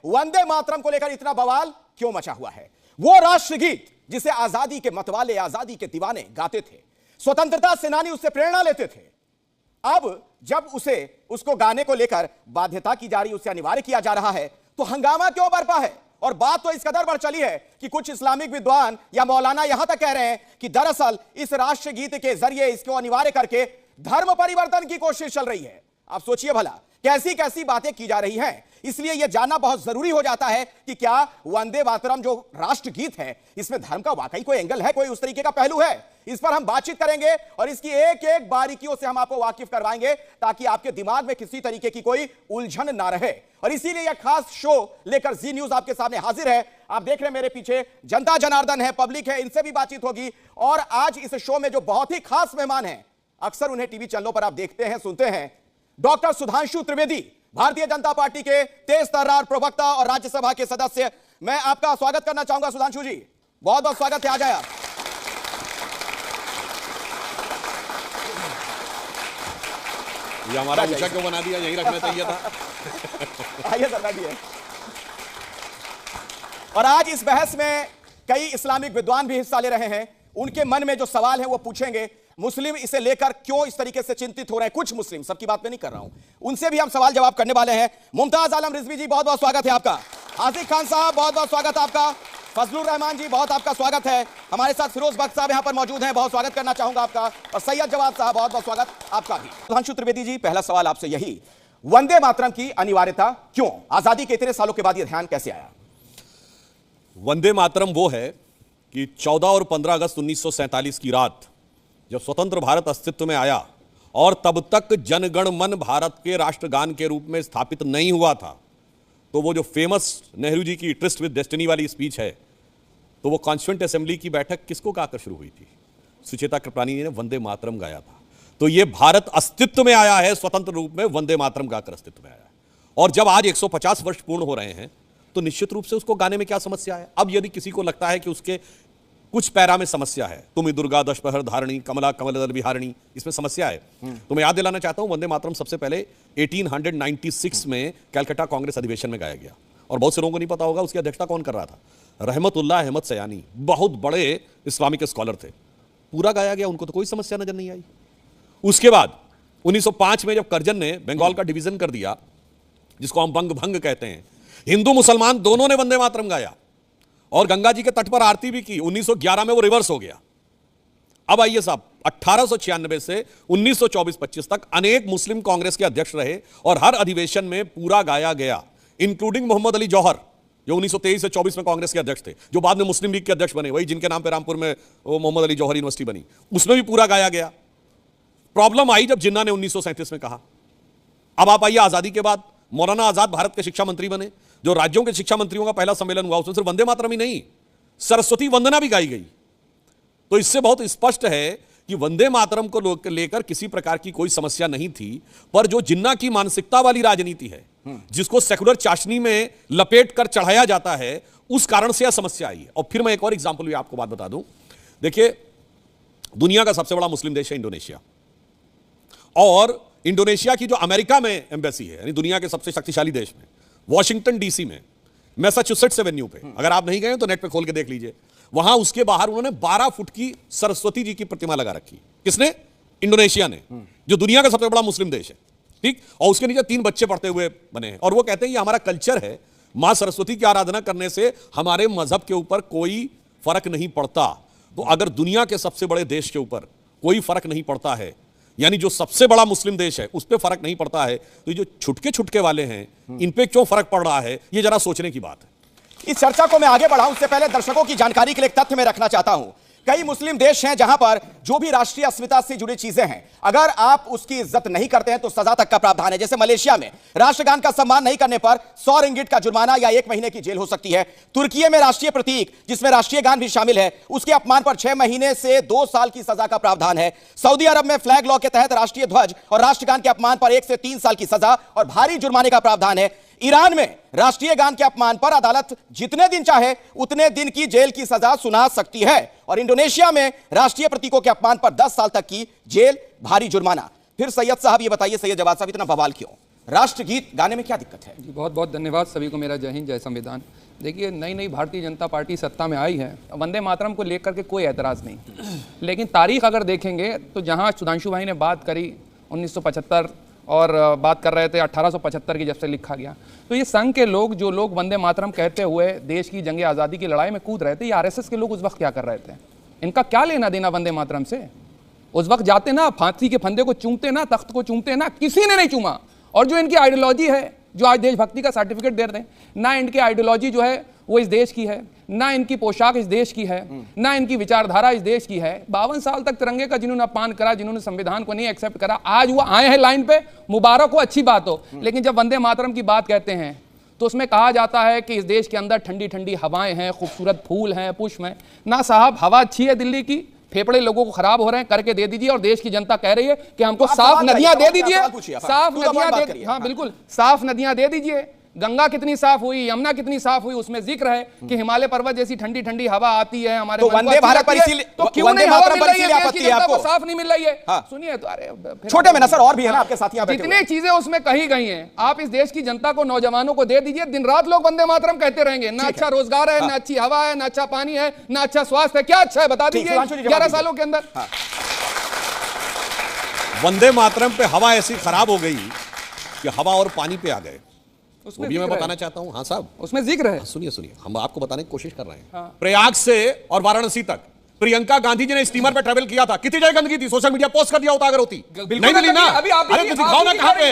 वंदे मातरम को लेकर इतना बवाल क्यों मचा हुआ है? वो राष्ट्रगीत जिसे आजादी के मतवाले, आजादी के दीवाने गाते थे, स्वतंत्रता सेनानी उससे प्रेरणा लेते थे, अब जब उसको गाने को लेकर बाध्यता की जा रही, उसे अनिवार्य किया जा रहा है, तो हंगामा क्यों बरपा है? और बात तो इस कदर बढ़ चली है कि कुछ इस्लामिक विद्वान या मौलाना यहां तक कह रहे हैं कि दरअसल इस राष्ट्रगीत के जरिए इसको अनिवार्य करके धर्म परिवर्तन की कोशिश चल रही है। आप सोचिए भला कैसी कैसी बातें की जा रही हैं। इसलिए यह जानना बहुत जरूरी हो जाता है कि क्या वंदे मातरम जो राष्ट्रगीत है, इसमें धर्म का वाकई कोई एंगल है, कोई उस तरीके का पहलू है? इस पर हम बातचीत करेंगे और इसकी एक एक बारीकियों से हम आपको वाकिफ करवाएंगे ताकि आपके दिमाग में किसी तरीके की कोई उलझन ना रहे। और इसीलिए यह खास शो लेकर जी न्यूज आपके सामने हाजिर है। आप देख रहे हैं मेरे पीछे जनता जनार्दन है, पब्लिक है, इनसे भी बातचीत होगी। और आज इस शो में जो बहुत ही खास मेहमान हैं, अक्सर उन्हें टीवी चैनलों पर आप देखते हैं, सुनते हैं, डॉक्टर सुधांशु त्रिवेदी, भारतीय जनता पार्टी के तेज तर्रार प्रवक्ता और राज्यसभा के सदस्य। मैं आपका स्वागत करना चाहूंगा सुधांशु जी, बहुत बहुत स्वागत है, आ जाए आप। ये हमारा ऊंचा क्यों बना दिया, यहीं रखना चाहिए था। आइए सर, बैठिए। और आज इस बहस में कई इस्लामिक विद्वान भी हिस्सा ले रहे हैं। उनके मन में जो सवाल है वो पूछेंगे। मुस्लिम इसे लेकर क्यों इस तरीके से चिंतित हो रहे हैं, कुछ मुस्लिम, सबकी बात में नहीं कर रहा हूं, उनसे भी हम सवाल जवाब करने वाले हैं। मुमताज आलम रिजवी जी, बहुत बहुत स्वागत है आपका। आसिफ खान साहब, बहुत बहुत स्वागत आपका। फजलुर रहमान जी, बहुत आपका स्वागत है। हमारे साथ फिरोज बख्श साहब यहां पर मौजूद हैं, बहुत स्वागत करना चाहूंगा आपका। और सैयद जवाद साहब, बहुत बहुत स्वागत आपका भी। सुधांशु त्रिवेदी जी, पहला सवाल आपसे यही, वंदे मातरम की अनिवार्यता क्यों? आजादी के इतने सालों के बाद यह ध्यान कैसे आया? वंदे मातरम वो है कि 14 और 15 अगस्त 1947 की रात जब स्वतंत्र भारत अस्तित्व में आया और तब तक जनगण मन भारत के राष्ट्रगान के रूप में स्थापित नहीं हुआ था, तो वो जो फेमस नेहरू जी की ट्रिस्ट विद डेस्टिनी वाली स्पीच है, तो वो कॉन्स्टिट्यूएंट असेंबली की बैठक किसको गाकर शुरू हुई थी? सुचेता कृपलानी जी ने वंदे मातरम गाया था। तो ये भारत अस्तित्व में आया है स्वतंत्र रूप में, वंदे मातरम गाकर अस्तित्व में आया है। और जब आज 150 वर्ष पूर्ण हो रहे हैं तो निश्चित रूप से उसको गाने में क्या समस्या है? अब यदि किसी को लगता है कि उसके कुछ पैरा में समस्या है, तुम दुर्गा दशपहर धारणी कमला कमलदल विहारिणी, इसमें समस्या है, तो मैं याद दिलाना चाहता हूं वंदे मातरम सबसे पहले 1896 में कलकत्ता कांग्रेस अधिवेशन में गाया गया। और बहुत से लोगों को नहीं पता होगा उसकी अध्यक्षता कौन कर रहा था। रहमतुल्लाह अहमद सयानी, बहुत बड़े इस्लामिक स्कॉलर थे, पूरा गाया गया, उनको तो कोई समस्या नजर नहीं आई। उसके बाद 1905 में जब करजन ने बंगाल का डिवीजन कर दिया, जिसको हम बंग भंग कहते हैं, हिंदू मुसलमान दोनों ने वंदे मातरम गाया और गंगा जी के तट पर आरती भी की। 1911 में वो रिवर्स हो गया। अब आइए साहब, 1896 से 1924-25 तक अनेक मुस्लिम कांग्रेस के अध्यक्ष रहे और हर अधिवेशन में पूरा गाया गया, इंक्लूडिंग मोहम्मद अली जौहर, जो 1923 से 24 में कांग्रेस के अध्यक्ष थे, जो बाद में मुस्लिम लीग के अध्यक्ष बने, वही जिनके नाम पर रामपुर में वो मोहम्मद अली जौहर यूनिवर्सिटी बनी, उसमें भी पूरा गाया गया। प्रॉब्लम आई जब जिन्ना ने 1937 में कहा। अब आप आइए, आजादी के बाद मौलाना आजाद भारत के शिक्षा मंत्री बने, जो राज्यों के शिक्षा मंत्रियों का पहला सम्मेलन हुआ, उसमें सिर्फ वंदे मातरम ही नहीं, सरस्वती वंदना भी गाई गई। तो इससे बहुत स्पष्ट है कि वंदे मातरम को लेकर किसी प्रकार की कोई समस्या नहीं थी, पर जो जिन्ना की मानसिकता वाली राजनीति है, जिसको सेकुलर चाशनी में लपेट कर चढ़ाया जाता है, उस कारण से यह समस्या आई है। और फिर मैं एक और एग्जाम्पल भी आपको बात बता दूं। देखिए, दुनिया का सबसे बड़ा मुस्लिम देश है इंडोनेशिया, और इंडोनेशिया की जो अमेरिका में एम्बेसी है, यानी दुनिया के सबसे शक्तिशाली देश में, वॉशिंगटन डीसी में, मैसाचुसेट्स एवेन्यू पे, अगर आप नहीं गए तो नेट पे खोल के देख लीजिए, वहां उसके बाहर उन्होंने 12 फुट की सरस्वती जी की प्रतिमा लगा रखी। किसने? इंडोनेशिया ने, जो दुनिया का सबसे बड़ा मुस्लिम देश है, ठीक। और उसके नीचे 3 बच्चे पढ़ते हुए बने हैं, और वो कहते हैं ये हमारा कल्चर है, मां सरस्वती की आराधना करने से हमारे मजहब के ऊपर कोई फर्क नहीं पड़ता। तो अगर दुनिया के सबसे बड़े देश के ऊपर कोई फर्क नहीं पड़ता है, यानी जो सबसे बड़ा मुस्लिम देश है उस पर फर्क नहीं पड़ता है, तो ये जो छुटके छुटके वाले हैं इन पे क्यों फर्क पड़ रहा है, ये जरा सोचने की बात है। इस चर्चा को मैं आगे बढ़ाऊं उससे पहले दर्शकों की जानकारी के लिए एक तथ्य मैं रखना चाहता हूं। कई मुस्लिम देश हैं जहां पर जो भी राष्ट्रीय अस्मिता से जुड़ी चीजें हैं, अगर आप उसकी इज्जत नहीं करते हैं तो सजा तक का प्रावधान है। जैसे मलेशिया में राष्ट्रगान का सम्मान नहीं करने पर 100 रिंगिट का जुर्माना या 1 महीने की जेल हो सकती है। तुर्की में राष्ट्रीय प्रतीक जिसमें राष्ट्रीय गान भी शामिल है, उसके अपमान पर 6 महीने से 2 साल की सजा का प्रावधान है। सऊदी अरब में फ्लैग लॉ के तहत राष्ट्रीय ध्वज और राष्ट्रगान के अपमान पर 1 से 3 साल की सजा और भारी जुर्माने का प्रावधान है। ईरान में राष्ट्रीय गान के अपमान पर अदालत जितने दिन चाहे उतने दिन की जेल की सजा सुना सकती है। और इंडोनेशिया में राष्ट्रीय प्रतीकों के अपमान पर 10 साल तक की जेल, भारी जुर्माना। फिर सैयद साहब ये बताइए, सैयद जवाद साहब, इतना बवाल क्यों? राष्ट्रगीत गाने में क्या दिक्कत है? जी बहुत बहुत धन्यवाद सभी को, मेरा जय हिंद जय संविधान। देखिए, नई नई भारतीय जनता पार्टी सत्ता में आई है, वंदे मातरम को लेकर के कोई ऐतराज़ नहीं, लेकिन तारीख अगर देखेंगे तो जहां सुधांशु भाई ने बात करी 1975 और बात कर रहे थे 1875 की, जब से लिखा गया, तो ये संघ के लोग, जो लोग वंदे मातरम कहते हुए देश की जंग आज़ादी की लड़ाई में कूद रहे थे, ये आरएसएस के लोग उस वक्त क्या कर रहे थे? इनका क्या लेना देना वंदे मातरम से? उस वक्त जाते ना, फांसी के फंदे को चूमते ना, तख्त को चूमते ना, किसी ने नहीं चूमा। और जो इनकी आइडियोलॉजी है, जो आज देशभक्ति का सर्टिफिकेट दे रहे हैं, ना इनकी आइडियोलॉजी जो है वो इस देश की है, ना इनकी पोशाक इस देश की है, ना इनकी विचारधारा इस देश की है। 52 साल तक तिरंगे का जिन्होंने अपमान करा, जिन्होंने संविधान को नहीं एक्सेप्ट करा, आज वो आए हैं लाइन पे, मुबारक हो, अच्छी बात हो। लेकिन जब वंदे मातरम की बात कहते हैं तो उसमें कहा जाता है कि इस देश के अंदर ठंडी ठंडी हवाएं हैं, खूबसूरत फूल हैं, पुष्प हैं। ना साहब, हवा अच्छी है दिल्ली की, फेफड़े लोगों को खराब हो रहे हैं, करके दे दीजिए। और देश की जनता कह रही है कि हमको साफ नदियां दे दीजिए, साफ नदियां दे, हाँ बिल्कुल, साफ नदियां दे दीजिए। गंगा कितनी साफ हुई, यमुना कितनी साफ हुई, उसमें जिक्र है कि हिमालय पर्वत जैसी ठंडी ठंडी हवा आती है हमारे, तो वंदे भारत पर इसीलिए, तो क्यों नहीं हवा मिल रही है, आपत्ति है आपको, साफ नहीं मिल रही है? सुनिए तो, अरे छोटे में ना सर, और भी है ना आपके साथियां बैठे, जितनी चीजें उसमें कही गई हैं, आप इस देश की जनता को, नौजवानों को दे दीजिए। दिन रात लोग वंदे मातरम कहते रहेंगे, ना अच्छा रोजगार है, ना अच्छी हवा है, ना अच्छा पानी है, ना अच्छा स्वास्थ्य है। क्या अच्छा है बता दीजिए 11 सालों के अंदर? वंदे मातरम पे हवा ऐसी खराब हो गई कि हवा और पानी पे आ गए, वो भी मैं बताना चाहता हूं। हाँ साहब, उसमें जिक्र है। सुनिए सुनिए, हम आपको बताने की कोशिश कर रहे हैं। प्रयाग से और वाराणसी तक प्रियंका गांधी जी ने स्टीमर पर ट्रैवल किया था, कितनी जगह गंदगी थी, सोशल मीडिया पोस्ट कर दिया होता अगर होती, नहीं मिली ना? अरे तो दिखाओ ना कहां पे।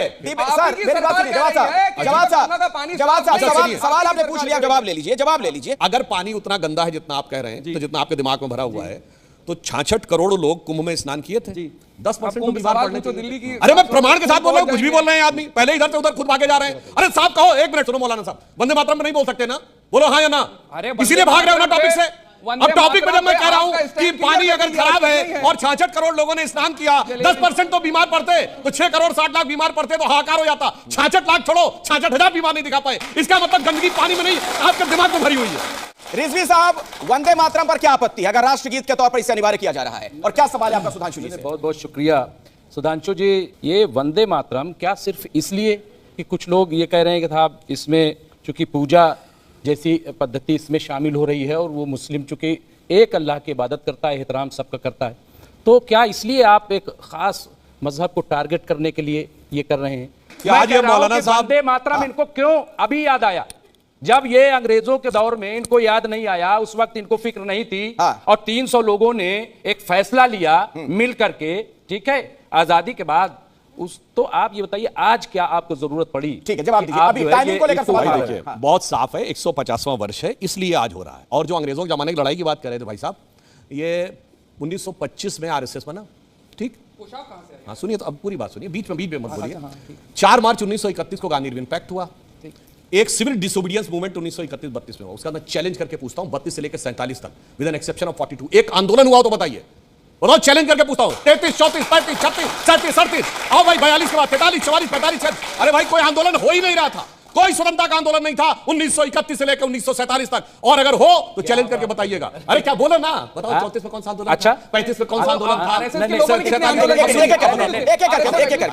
सवाल आपने पूछ लिया, जवाब ले लीजिए, जवाब ले लीजिए। अगर पानी उतना गंदा है जितना आप कह रहे हैं, तो जितना आपके दिमाग में भरा हुआ है, तो 66 करोड़ लोग कुंभ में स्नान किए थे, 10% तो बीमार पड़ने तो दिल्ली की, अरे मैं प्रमाण के साथ बोल रहा हूं, कुछ भी बोल रहे हैं आदमी, पहले इधर से उधर खुद भागे जा रहे हैं। अरे साहब कहो, एक मिनट सुनो मौलाना साहब, वंदे मातरम में नहीं बोल सकते ना, बोलो हाँ या ना? इसीलिए भाग रहे हो ना टॉपिक से। अब टॉपिक पे जब मैं कह रहा हूं कि पानी अगर खराब है और 66 करोड़ लोगों ने स्नान किया, 10% तो बीमार पड़ते, तो 6 करोड़ 60 लाख बीमार पड़ते तो हाहाकार हो जाता। 66 लाख छोड़ो, 66,000 बीमार नहीं दिखा पाए, इसका मतलब गंदगी पानी में नहीं, आपके दिमाग में भरी हुई है। रिजवी साहब, वंदे मातरम पर क्या आपत्ति है अगर राष्ट्रगीत के तौर पर इसे अनिवार्य किया जा रहा है? और क्या सवाल है आपका सुधांशु जी से? बहुत बहुत शुक्रिया सुधांशु जी। ये वंदे मातरम क्या सिर्फ इसलिए कि कुछ लोग ये कह रहे हैं कि साहब इसमें चूंकि पूजा जैसी पद्धति इसमें शामिल हो रही है और वो मुस्लिम चूंकि एक अल्लाह की इबादत करता है, एहतराम सबका करता है, तो क्या इसलिए आप एक खास मजहब को टारगेट करने के लिए ये कर रहे हैं? आज ये मौलाना साहब, वंदे मातरम इनको क्यों अभी याद आया? जब ये अंग्रेजों के दौर में इनको याद नहीं आया, उस वक्त इनको फिक्र नहीं थी, और 300 लोगों ने एक फैसला लिया मिल करके, ठीक है, आजादी के बाद। उस तो आप ये बताइए आज क्या आपको जरूरत पड़ी? ठीक है, जवाब दीजिए। अभी टाइमिंग को लेकर सवाल देखिए, बहुत साफ है, 150वां वर्ष है, इसलिए आज हो रहा है। और जो अंग्रेजों के जमाने की लड़ाई की बात कर रहे थे भाई साहब, ये 1925 में आरएसएस बना, ठीक? हाँ सुनिए, तो अब पूरी बात सुनिए, बीच में मत बोलिए। 4 मार्च 1931 को गांधी इरविन पैक्ट हुआ। एक सिविल डिसोबीडियंस मूवमेंट 1931-32 में हुआ, उसका मैं चैलेंज करके पूछता हूं, 32 से लेकर 47 तक, विद एन एक्सेप्शन ऑफ 42 एक आंदोलन हुआ हो तो बताइए, बताओ, चैलेंज करके पूछता हूं। 33, 34, 35, 36, 37, 38, आओ भाई 42 के बाद 43, 44, 45, 46, अरे भाई कोई आंदोलन हो ही नहीं रहा था, कोई स्वतंत्रता का आंदोलन नहीं था 1931 से लेकर 1947 तक। और अगर हो तो चैलेंज करके बताइएगा। अरे क्या बोलो ना, बताओ 34 में कौन सा आंदोलन? अच्छा, 35 में कौन सा आंदोलन था?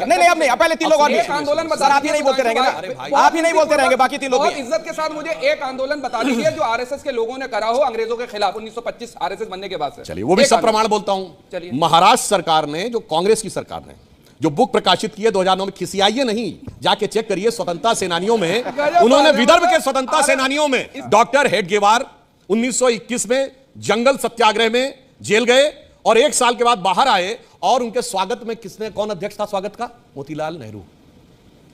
नहीं, अब नहीं, पहले 3 लोग और आंदोलन बता, आप ही नहीं बोलते रहेंगे ना, आप ही नहीं बोलते रहेंगे, बाकी 3 लोग। इज्जत के साथ मुझे एक आंदोलन बता दीजिए जो आरएसएस के लोगों ने करा हो अंग्रेजों के खिलाफ 1925 आरएसएस बनने के बाद से। चलिए वो भी सब प्रमाण बोलता हूं। महाराष्ट्र सरकार ने, जो कांग्रेस की सरकार ने जो बुक प्रकाशित की है 2009 में, खिसियाइए नहीं, जाके चेक करिए स्वतंत्रता सेनानियों में, उन्होंने विदर्भ के स्वतंत्रता सेनानियों में डॉक्टर हेडगेवार 1921 में जंगल सत्याग्रह में जेल गए और 1 साल के बाद बाहर आए, और उनके स्वागत में किसने, कौन अध्यक्ष था स्वागत का? मोतीलाल नेहरू,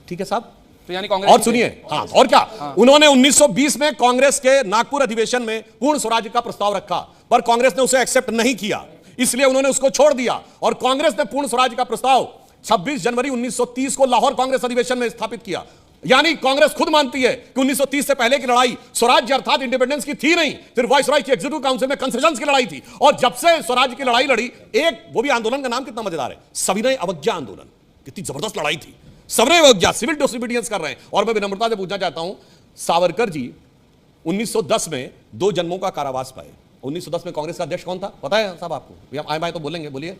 ठीक है साहब? तो यानी कांग्रेस। और सुनिए, हाँ और क्या, उन्होंने 1920 में कांग्रेस के नागपुर अधिवेशन में पूर्ण स्वराज्य का प्रस्ताव रखा, पर कांग्रेस ने उसे एक्सेप्ट नहीं किया, इसलिए उन्होंने उसको छोड़ दिया, और कांग्रेस ने पूर्ण स्वराज्य का प्रस्ताव 26 जनवरी 1930 को लाहौर कांग्रेस अधिवेशन में स्थापित किया। यानी कांग्रेस खुद मानती है कि 1930 से पहले की लड़ाई स्वराज्य अर्थात इंडिपेंडेंस की थी नहीं, फिर वाइसरॉय की एग्जीक्यूटिव काउंसिल में कंसेशंस की लड़ाई थी। और जब से स्वराज्य की लड़ाई लड़ी, एक वो भी आंदोलन का नाम कितना मजेदार है, सविनय अवज्ञा आंदोलन, कितनी जबरदस्त लड़ाई थी, सविनय अवज्ञा, सिविल डिसोबीडियंस कर रहे हैं। और मैं विनम्रता से पूछना चाहता हूं, सावरकर जी 1910 में 2 जन्मों का कारावास पाए। 1910 में कांग्रेस का अध्यक्ष कौन था पता है साहब आपको? आए बाएं तो बोलेंगे, बोलिए।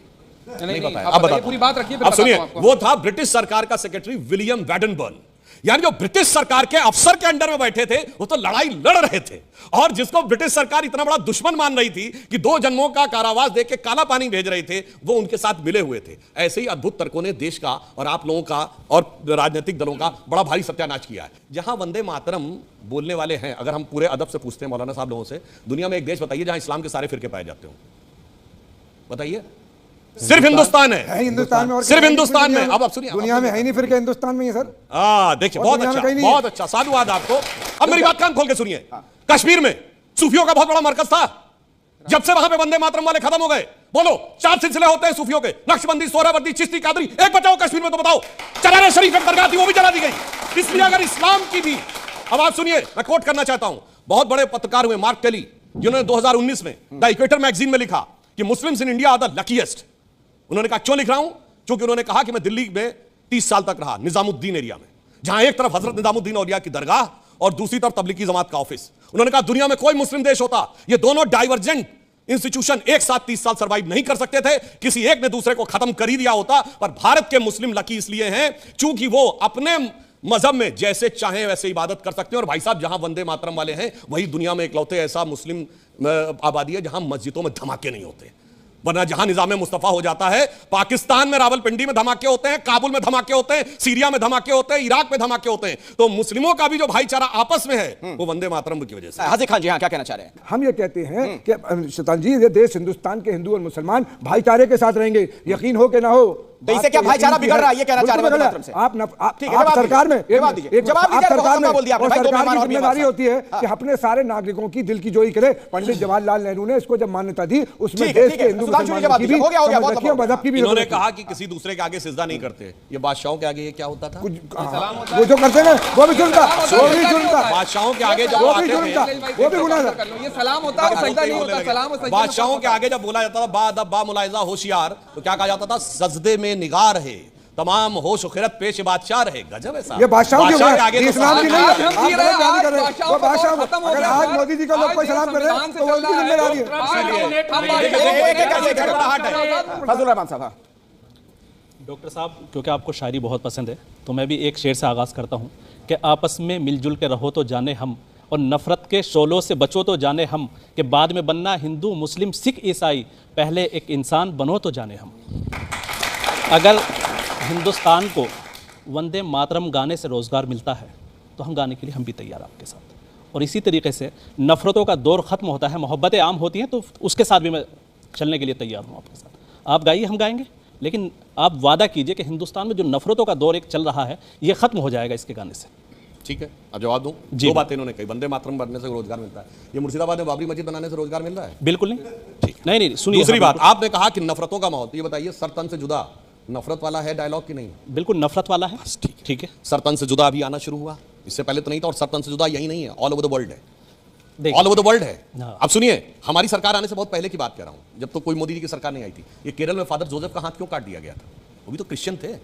नहीं बताया, अब बताइए, पूरी बात रखिए। अब सुनिए, वो था ब्रिटिश सरकार का सेक्रेटरी विलियम वैडनबर्न। यानी जो ब्रिटिश सरकार के अफसर के अंडर में बैठे थे वो तो लड़ाई लड़ रहे थे, और जिसको ब्रिटिश सरकार इतना बड़ा दुश्मन मान रही थी कि 2 जन्मों का कारावास देके काला पानी भेज रहे थे, वो उनके साथ मिले हुए थे। ऐसे ही अद्भुत तर्कों ने देश का और आप लोगों का और राजनीतिक दलों का बड़ा भारी सत्यानाश किया है। जहां वंदे मातरम बोलने वाले हैं, अगर हम पूरे अदब से पूछते हैं मौलाना साहब लोगों से, दुनिया में एक देश बताइए जहां इस्लाम के सारे फिरके पाए जाते हो, बताइए। सिर्फ हिंदुस्तान है हिंदुस्तान में, और सिर्फ हिंदुस्तान में। अब सुनिए, दुनिया में है ही नहीं फिर हिंदुस्तान में ही सर। देखिए बहुत अच्छा साधुवाद आपको। अब मेरी बात कान खोल के सुनिए। कश्मीर में सूफियों का बहुत बड़ा मरकज था, जब से वहां पे वंदे मातरम वाले खत्म हो गए, बोलो 4 सिलसिले होते हैं सूफियों के, नक्शबंदी, सोहरावर्दी, चिश्ती, कादरी, एक बचाओ कश्मीर में तो बताओ। चराना शरीफ एक दरगाह थी, वो भी जला दी गई। इसलिए अगर इस्लाम की भी, अब आप सुनिए, मैं कोट करना चाहता हूं, बहुत बड़े पत्रकार हुए मार्क टेली, जिन्होंने 2019 में द इक्वेटर मैगजीन में लिखा कि Muslims in India are the luckiest. उन्होंने कहा क्यों लिख रहा हूं, क्योंकि उन्होंने कहा कि मैं दिल्ली में 30 साल तक रहा, निजामुद्दीन एरिया में, जहां एक तरफ हजरत निजामुद्दीन औलिया की दरगाह और दूसरी तरफ तबलीगी जमात का ऑफिस। उन्होंने कहा दुनिया में कोई मुस्लिम देश होता, ये दोनों डाइवर्जेंट इंस्टीट्यूशन एक साथ 30 साल सर्वाइव नहीं कर सकते थे, किसी एक ने दूसरे को खत्म कर ही दिया होता। पर भारत के मुस्लिम लकी इसलिए हैं क्योंकि वो अपने मजहब में जैसे चाहें वैसे इबादत कर सकते हैं। और भाई साहब, जहां वंदे मातरम वाले हैं वही दुनिया में इकलौते ऐसा मुस्लिम आबादी है जहां मस्जिदों में धमाके नहीं होते, वरना जहां निजाम मुस्तफा हो जाता है, पाकिस्तान में रावलपिंडी में धमाके होते हैं, काबुल में धमाके होते हैं, सीरिया में धमाके होते हैं, इराक में धमाके होते हैं। तो मुस्लिमों का भी जो भाईचारा आपस में है वो वंदे मातरम की वजह से। हाजी खान जी, हाँ, क्या कहना चाह रहे हैं? हम ये कहते हैं कि शैतान जी, ये देश हिंदुस्तान के हिंदू और मुसलमान भाईचारे के साथ रहेंगे, यकीन हो कि ना हो। तो इससे क्या भाईचारा बिगड़ रहा है, ये कहना चाह रहे हैं? आप सरकार में जवाब दीजिए। सरकार में सरकार की जिम्मेदारी होती है कि अपने सारे नागरिकों की दिल की जोई करे। पंडित जवाहरलाल नेहरू ने इसको जब मान्यता दी, उसमें देश के हिंदू मुसलमान की भी मजहब की भी इन्होंने कहा कि किसी दूसरे के आगे सिजदा नहीं करते। ये बादशाहों के आगे ये क्या होता था? वो जो करते हैं वो भी सुनता, वो भी सुनता। बादशाहों के आगे जब वो भी सुनता, वो भी गुनाह था। ये सलाम होता है, सजदा नहीं होता। सलाम और सजदा बादशाहों के आगे जब बोला जाता था बा अदब बा मुलाहिजा होशियार, तो क्या कहा जाता था? सजदे में निगाह रहे, तमाम होश खिरत पेश बादशाह रहे। गजब है साहब। ये बादशाहों के आगे इस्लाम की नहीं है। हम जी रहे हैं, कर रहे हैं वो बादशाह। अगर आज मोदी जी को लोग कोई सलाम कर रहे हैं तो वो उनकी जिम्मेदारी है। फजलुर रहमान साहब। डॉक्टर साहब, क्योंकि आपको शायरी बहुत पसंद है तो मैं भी एक शेर से आगाज़ करता हूँ कि आपस में मिलजुल के रहो तो जाने हम, और नफ़रत के शोलों से बचो तो जाने हम, कि बाद में बनना हिंदू मुस्लिम सिख ईसाई, पहले एक इंसान बनो तो जाने हम। अगर हिंदुस्तान को वंदे मातरम गाने से रोज़गार मिलता है तो हम गाने के लिए हम भी तैयार आपके साथ। और इसी तरीके से नफ़रतों का दौर ख़त्म होता है, मोहब्बतें आम होती हैं, तो उसके साथ भी मैं चलने के लिए तैयार हूँ आपके साथ। आप गाइए, हम गाएंगे, लेकिन आप वादा कीजिए कि हिंदुस्तान में जो नफ़रतों का दौर एक चल रहा है ये ख़त्म हो जाएगा इसके गाने से। ठीक है, अब जवाब दूं। दो बातें इन्होंने कही, वंदे मातरम बनने से रोजगार मिलता है, ये मुर्शिदाबाद में बाबरी मस्जिद बनाने से रोजगार मिल रहा है? बिल्कुल नहीं। ठीक, नहीं, सुनिए। दूसरी बात, आपने कहा कि नफरतों का माहौल, तो ये बताइए सरतन से जुदा नफरत वाला है डायलॉग की नहीं? बिल्कुल नफरत वाला है। ठीक है। सरतन से जुदा अभी आना शुरू हुआ, इससे पहले तो नहीं था। और सरतन से जुदा यही नहीं है, ऑल ओवर द वर्ल्ड है, ऑल ओवर द वर्ल्ड है। अब सुनिए, हमारी सरकार आने से बहुत पहले की बात कह रहा हूं, जब तो कोई मोदी जी की सरकार नहीं आई थी। ये केरल में फादर जोसेफ का हाथ क्यों काट दिया गया था? वो भी तो क्रिश्चियन थे,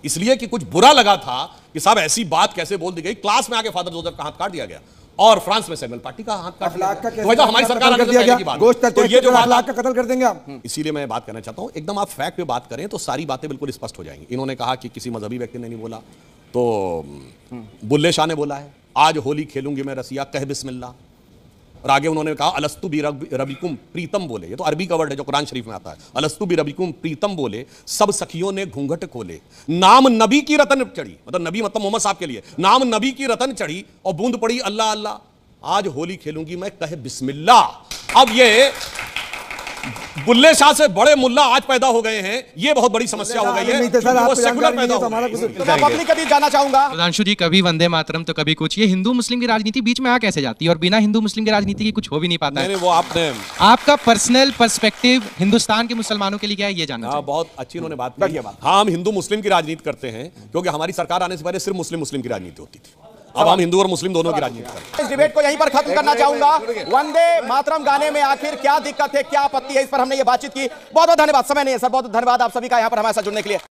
इसलिए कि कुछ बुरा लगा था कि साहब ऐसी बात कैसे बोल दी गई। क्लास में आके फादर जोसेफ का हाथ काट दिया गया। और फ्रांस में सैमुअल पार्टी का हाथ काट दिया गया। वही तो हमारी सरकार आने से पहले की बात है। तो ये जो अखलाक का कत्ल कर देंगे आप। इसीलिए मैं बात करना चाहता हूं, एकदम आप फैक्ट पे बात करें तो सारी बातें बिल्कुल स्पष्ट हो जाएंगी। इन्होंने कहा कि किसी मजहबी व्यक्ति ने नहीं बोला, तो बुल्ले शाह ने बोला है, आज होली खेलूंगी मैं रसिया कह बिस्मिल्लाह। और आगे उन्होंने कहा अलस्तु बि रबिकुम प्रीतम बोले, ये तो अरबी का वर्ड है जो कुरान शरीफ में आता है। अलस्तु बि रबिकुम प्रीतम बोले, सब सखियों ने घूंघट खोले, नाम नबी की रतन चढ़ी, मतलब नबी मतलब मोहम्मद साहब के लिए, नाम नबी की रतन चढ़ी और बूंद पड़ी अल्लाह अल्लाह, आज होली खेलूंगी मैं कहे बिस्मिल्लाह। अब ये बुल्ले शाह से बड़े मुल्ला आज पैदा हो गए हैं, ये बहुत बड़ी समस्या हो गई है। वो सेकुलर पैदा हो गए। पब्लिक कभी जाना चाहूंगा। सुधांशु जी, कभी वंदे मातरम तो कभी कुछ, ये हिंदू मुस्लिम की राजनीति बीच में आ कैसे जाती है? और बिना हिंदू मुस्लिम की राजनीति के कुछ हो भी नहीं पाता है। वो आपने आपका पर्सनल पर्सपेक्टिव हिंदुस्तान के मुसलमानों के लिए क्या है, ये जानना चाहिए। बहुत अच्छी उन्होंने बात की। हाँ, हम हिंदू मुस्लिम की राजनीति करते हैं क्योंकि हमारी सरकार आने से पहले सिर्फ मुस्लिम की राजनीति होती थी। अब हम हिंदू और मुस्लिम दोनों की राजनीति करते हैं। इस डिबेट को यहीं पर खत्म करना चाहूंगा। वंदे मातरम गाने में आखिर क्या दिक्कत है, क्या आपत्ति है, इस पर हमने ये बातचीत की। बहुत बहुत धन्यवाद। समय नहीं है सर, बहुत धन्यवाद आप सभी का यहाँ पर हमारे साथ जुड़ने के लिए।